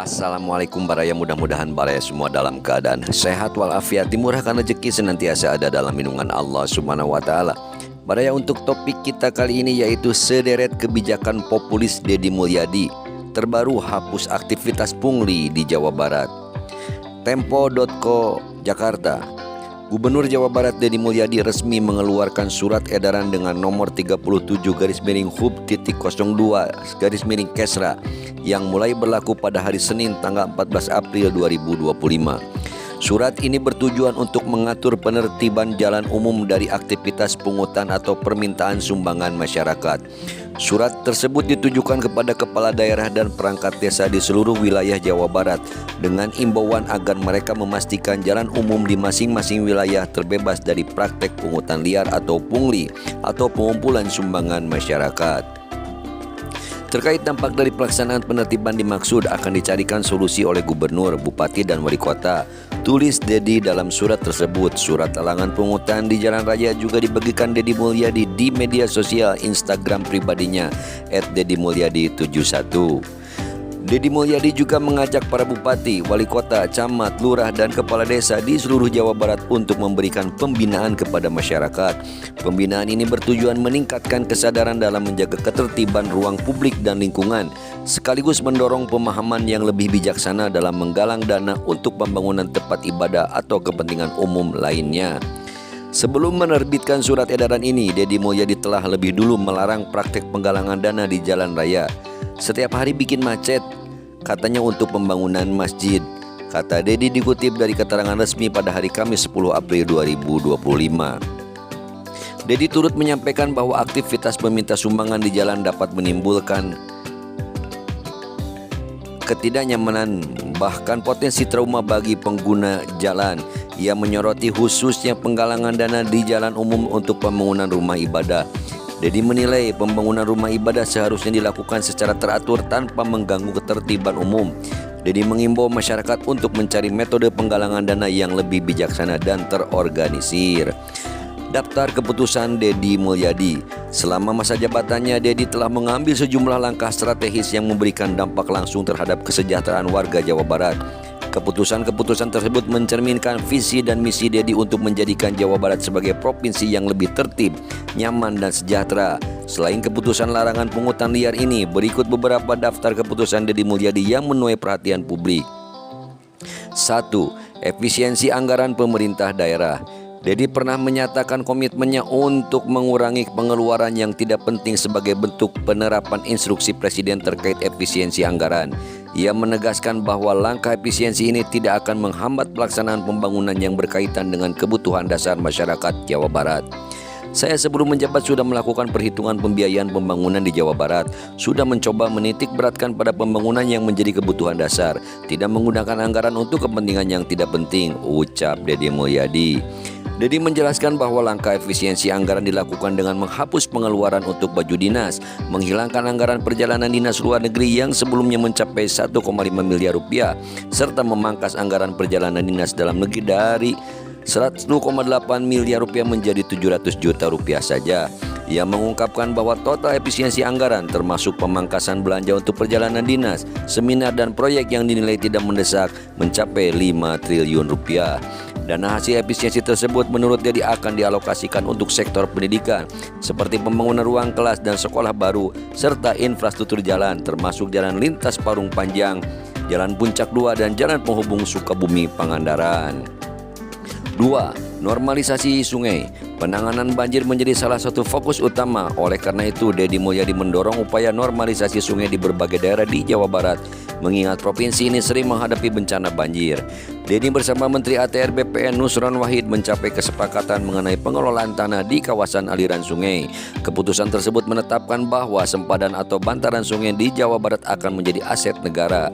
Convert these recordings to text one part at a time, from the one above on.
Assalamualaikum Baraya, mudah-mudahan Baraya semua dalam keadaan sehat walafiat, dimurahkan rezeki, senantiasa ada dalam lindungan Allah Subhanahu wa taala. Baraya, untuk topik kita kali ini yaitu sederet kebijakan populis Deddy Mulyadi. Terbaru, hapus aktivitas pungli di Jawa Barat. Tempo.co Jakarta. Gubernur Jawa Barat Deddy Mulyadi resmi mengeluarkan surat edaran dengan nomor 37/Hub.02/Kesra yang mulai berlaku pada hari Senin tanggal 14 April 2025. Surat ini bertujuan untuk mengatur penertiban jalan umum dari aktivitas pungutan atau permintaan sumbangan masyarakat. Surat tersebut ditujukan kepada kepala daerah dan perangkat desa di seluruh wilayah Jawa Barat dengan imbauan agar mereka memastikan jalan umum di masing-masing wilayah terbebas dari praktek pungutan liar atau pungli atau pengumpulan sumbangan masyarakat. Terkait dampak dari pelaksanaan penertiban dimaksud akan dicarikan solusi oleh gubernur, bupati, dan wali kota. Tulis Deddy dalam surat tersebut. Surat larangan pungutan di jalan raya juga dibagikan Deddy Mulyadi di media sosial Instagram pribadinya @deddymulyadi71. Deddy Mulyadi juga mengajak para bupati, wali kota, camat, lurah, dan kepala desa di seluruh Jawa Barat untuk memberikan pembinaan kepada masyarakat. Pembinaan ini bertujuan meningkatkan kesadaran dalam menjaga ketertiban ruang publik dan lingkungan, sekaligus mendorong pemahaman yang lebih bijaksana dalam menggalang dana untuk pembangunan tempat ibadah atau kepentingan umum lainnya. Sebelum menerbitkan surat edaran ini, Deddy Mulyadi telah lebih dulu melarang praktek penggalangan dana di jalan raya. Setiap hari bikin macet, katanya untuk pembangunan masjid, kata Deddy dikutip dari keterangan resmi pada hari Kamis 10 April 2025. Deddy turut menyampaikan bahwa aktivitas meminta sumbangan di jalan dapat menimbulkan ketidaknyamanan, bahkan potensi trauma bagi pengguna jalan. Ia menyoroti khususnya penggalangan dana di jalan umum untuk pembangunan rumah ibadah. Deddy menilai pembangunan rumah ibadah seharusnya dilakukan secara teratur tanpa mengganggu ketertiban umum. Deddy mengimbau masyarakat untuk mencari metode penggalangan dana yang lebih bijaksana dan terorganisir. Daftar keputusan Deddy Mulyadi. Selama masa jabatannya, Deddy telah mengambil sejumlah langkah strategis yang memberikan dampak langsung terhadap kesejahteraan warga Jawa Barat. Keputusan-keputusan tersebut mencerminkan visi dan misi Deddy untuk menjadikan Jawa Barat sebagai provinsi yang lebih tertib, nyaman, dan sejahtera. Selain keputusan larangan pungutan liar ini, berikut beberapa daftar keputusan Deddy Mulyadi yang menuai perhatian publik. 1. Efisiensi anggaran pemerintah daerah. Deddy pernah menyatakan komitmennya untuk mengurangi pengeluaran yang tidak penting sebagai bentuk penerapan instruksi Presiden terkait efisiensi anggaran. Ia menegaskan bahwa langkah efisiensi ini tidak akan menghambat pelaksanaan pembangunan yang berkaitan dengan kebutuhan dasar masyarakat Jawa Barat. Saya sebelum menjabat sudah melakukan perhitungan pembiayaan pembangunan di Jawa Barat, sudah mencoba menitik beratkan pada pembangunan yang menjadi kebutuhan dasar, tidak menggunakan anggaran untuk kepentingan yang tidak penting, ucap Deddy Mulyadi. Deddy menjelaskan bahwa langkah efisiensi anggaran dilakukan dengan menghapus pengeluaran untuk baju dinas, menghilangkan anggaran perjalanan dinas luar negeri yang sebelumnya mencapai 1,5 miliar rupiah, serta memangkas anggaran perjalanan dinas dalam negeri dari 1,8 miliar rupiah menjadi 700 juta rupiah saja. Ia mengungkapkan bahwa total efisiensi anggaran termasuk pemangkasan belanja untuk perjalanan dinas, seminar, dan proyek yang dinilai tidak mendesak mencapai 5 triliun rupiah. Dana hasil efisiensi tersebut menurut Deddy akan dialokasikan untuk sektor pendidikan seperti pembangunan ruang kelas dan sekolah baru serta infrastruktur jalan termasuk jalan lintas Parung Panjang, Jalan Puncak 2, dan jalan penghubung Sukabumi Pangandaran. 2. Normalisasi sungai. Penanganan banjir menjadi salah satu fokus utama. Oleh karena itu, Deddy Mulyadi mendorong upaya normalisasi sungai di berbagai daerah di Jawa Barat, mengingat provinsi ini sering menghadapi bencana banjir. Deddy bersama Menteri ATR BPN Nusron Wahid mencapai kesepakatan mengenai pengelolaan tanah di kawasan aliran sungai. Keputusan tersebut menetapkan bahwa sempadan atau bantaran sungai di Jawa Barat akan menjadi aset negara.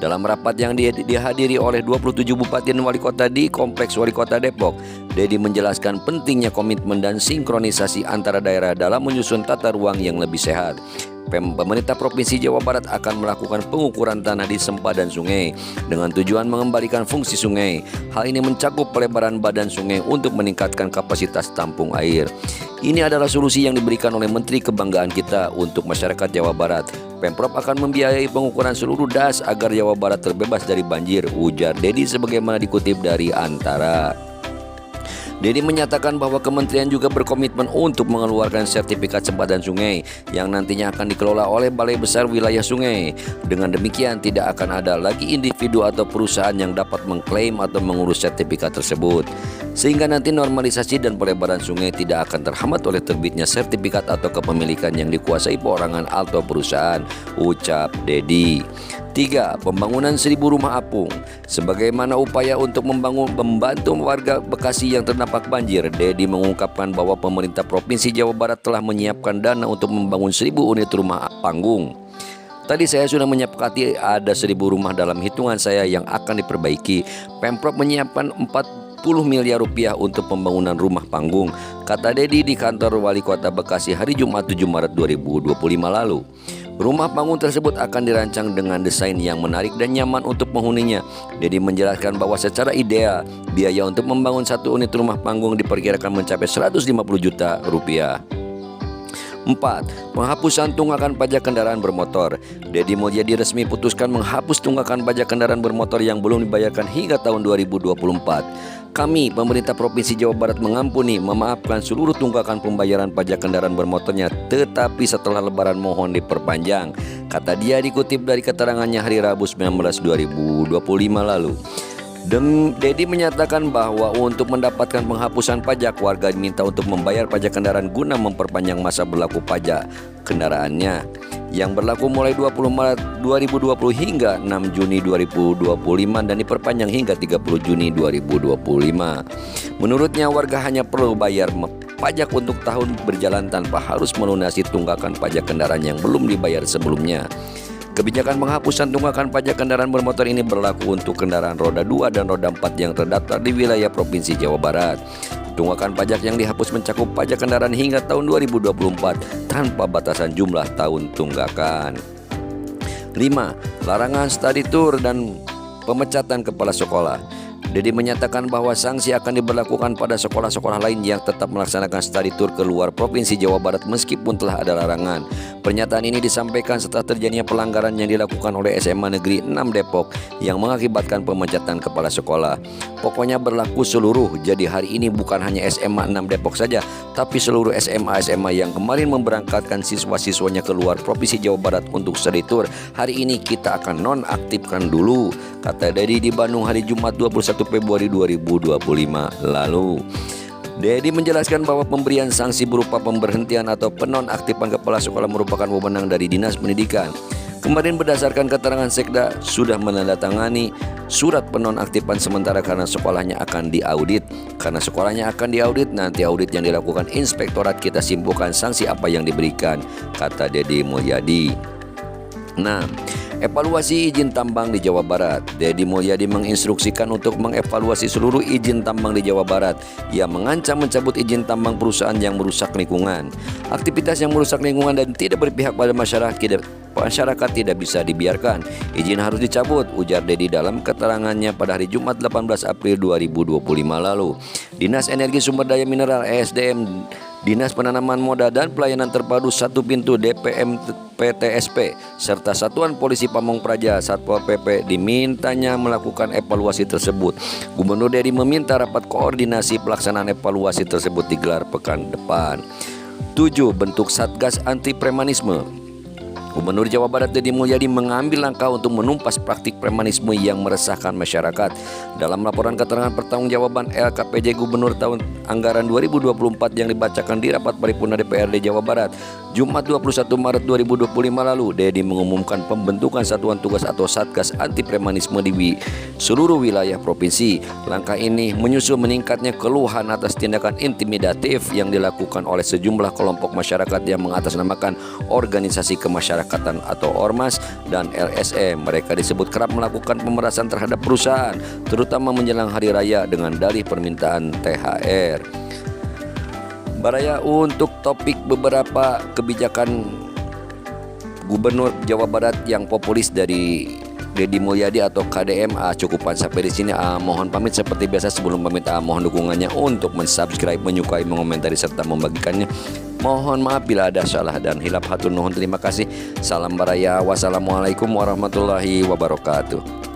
Dalam rapat yang dihadiri oleh 27 bupati dan wali kota di Kompleks Wali Kota Depok, Dedi menjelaskan pentingnya komitmen dan sinkronisasi antara daerah dalam menyusun tata ruang yang lebih sehat. Pemerintah Provinsi Jawa Barat akan melakukan pengukuran tanah di sempadan sungai dengan tujuan mengembalikan fungsi sungai. Hal ini mencakup pelebaran badan sungai untuk meningkatkan kapasitas tampung air. Ini adalah solusi yang diberikan oleh Menteri Kebanggaan kita untuk masyarakat Jawa Barat. Pemprov akan membiayai pengukuran seluruh das agar Jawa Barat terbebas dari banjir, ujar Dedi sebagaimana dikutip dari Antara. Dedi menyatakan bahwa kementerian juga berkomitmen untuk mengeluarkan sertifikat sempadan sungai yang nantinya akan dikelola oleh Balai Besar Wilayah Sungai. Dengan demikian tidak akan ada lagi individu atau perusahaan yang dapat mengklaim atau mengurus sertifikat tersebut. Sehingga nanti normalisasi dan pelebaran sungai tidak akan terhambat oleh terbitnya sertifikat atau kepemilikan yang dikuasai perorangan atau perusahaan, ucap Dedi. 3. Pembangunan 1000 rumah apung. Sebagaimana upaya untuk membantu warga Bekasi yang terdampak banjir, Dedi mengungkapkan bahwa pemerintah Provinsi Jawa Barat telah menyiapkan dana untuk membangun 1000 unit rumah panggung. Tadi saya sudah menyepakati ada 1000 rumah dalam hitungan saya yang akan diperbaiki. Pemprov menyiapkan 40 miliar rupiah untuk pembangunan rumah panggung, kata Dedi di kantor Wali Kota Bekasi hari Jumat 7 Maret 2025 lalu. Rumah panggung tersebut akan dirancang dengan desain yang menarik dan nyaman untuk penghuninya. Dedi menjelaskan bahwa secara ideal, biaya untuk membangun satu unit rumah panggung diperkirakan mencapai 150 juta rupiah. 4. Penghapusan tunggakan pajak kendaraan bermotor. Dedi Mulyadi resmi putuskan menghapus tunggakan pajak kendaraan bermotor yang belum dibayarkan hingga tahun 2024. Kami, pemerintah Provinsi Jawa Barat memaafkan seluruh tunggakan pembayaran pajak kendaraan bermotornya, tetapi setelah Lebaran mohon diperpanjang, kata dia dikutip dari keterangannya hari Rabu 19 2025 lalu. Dedi menyatakan bahwa untuk mendapatkan penghapusan pajak, warga diminta untuk membayar pajak kendaraan guna memperpanjang masa berlaku pajak kendaraannya yang berlaku mulai 20 Maret 2020 hingga 6 Juni 2025 dan diperpanjang hingga 30 Juni 2025. Menurutnya warga hanya perlu bayar pajak untuk tahun berjalan tanpa harus melunasi tunggakan pajak kendaraan yang belum dibayar sebelumnya. Kebijakan penghapusan tunggakan pajak kendaraan bermotor ini berlaku untuk kendaraan roda 2 dan roda 4 yang terdaftar di wilayah Provinsi Jawa Barat. Tunggakan pajak yang dihapus mencakup pajak kendaraan hingga tahun 2024 tanpa batasan jumlah tahun tunggakan. 5. Larangan study tour dan pemecatan kepala sekolah. Dedi menyatakan bahwa sanksi akan diberlakukan pada sekolah-sekolah lain yang tetap melaksanakan study tour ke luar Provinsi Jawa Barat meskipun telah ada larangan. Pernyataan ini disampaikan setelah terjadinya pelanggaran yang dilakukan oleh SMA Negeri 6 Depok yang mengakibatkan pemecatan kepala sekolah. Pokoknya berlaku seluruh, jadi hari ini bukan hanya SMA 6 Depok saja, tapi seluruh SMA-SMA yang kemarin memberangkatkan siswa-siswanya ke luar Provinsi Jawa Barat untuk study tour, hari ini kita akan nonaktifkan dulu, kata Dedi di Bandung hari Jumat 21 Februari 2025 lalu. Dedi menjelaskan bahwa pemberian sanksi berupa pemberhentian atau penonaktifan kepala sekolah merupakan wewenang dari Dinas Pendidikan. Kemarin berdasarkan keterangan Sekda sudah menandatangani surat penonaktifan sementara karena sekolahnya akan diaudit. Karena sekolahnya akan diaudit, nanti audit yang dilakukan inspektorat kita simpulkan sanksi apa yang diberikan, kata Dedi Mulyadi. Nah, evaluasi izin tambang di Jawa Barat. Dedi Mulyadi menginstruksikan untuk mengevaluasi seluruh izin tambang di Jawa Barat. Ia mengancam mencabut izin tambang perusahaan yang merusak lingkungan. Aktivitas yang merusak lingkungan dan tidak berpihak pada masyarakat tidak bisa dibiarkan. Izin harus dicabut, ujar Dedi dalam keterangannya pada hari Jumat 18 April 2025 lalu. Dinas Energi Sumber Daya Mineral (ESDM), Dinas Penanaman Modal dan Pelayanan Terpadu Satu Pintu (DPM PTSP) serta Satuan Polisi Pamong Praja Satpol PP dimintanya melakukan evaluasi tersebut. Gubernur Dedi meminta rapat koordinasi pelaksanaan evaluasi tersebut digelar pekan depan. 7. Bentuk Satgas Anti Premanisme. Gubernur Jawa Barat Dedi Mulyadi mengambil langkah untuk menumpas praktik premanisme yang meresahkan masyarakat. Dalam laporan keterangan pertanggungjawaban LKPJ Gubernur tahun anggaran 2024 yang dibacakan di rapat paripurna DPRD Jawa Barat, Jumat 21 Maret 2025 lalu, Dedi mengumumkan pembentukan Satuan Tugas atau Satgas Anti Premanisme di seluruh wilayah provinsi. Langkah ini menyusul meningkatnya keluhan atas tindakan intimidatif yang dilakukan oleh sejumlah kelompok masyarakat yang mengatasnamakan organisasi kemasyarakatan atau Ormas dan LSM. Mereka disebut kerap melakukan pemerasan terhadap perusahaan, terutama menjelang hari raya dengan dalih permintaan THR. Baraya untuk topik beberapa kebijakan Gubernur Jawa Barat yang populis dari Deddy Mulyadi atau KDMA cukupan sampai di sini. Mohon pamit seperti biasa. Sebelum pamit, mohon dukungannya untuk mensubscribe, menyukai, mengomentari serta membagikannya. Mohon maaf bila ada salah dan hilaf. Hatur nuhun, terima kasih. Salam Baraya. Wassalamualaikum warahmatullahi wabarakatuh.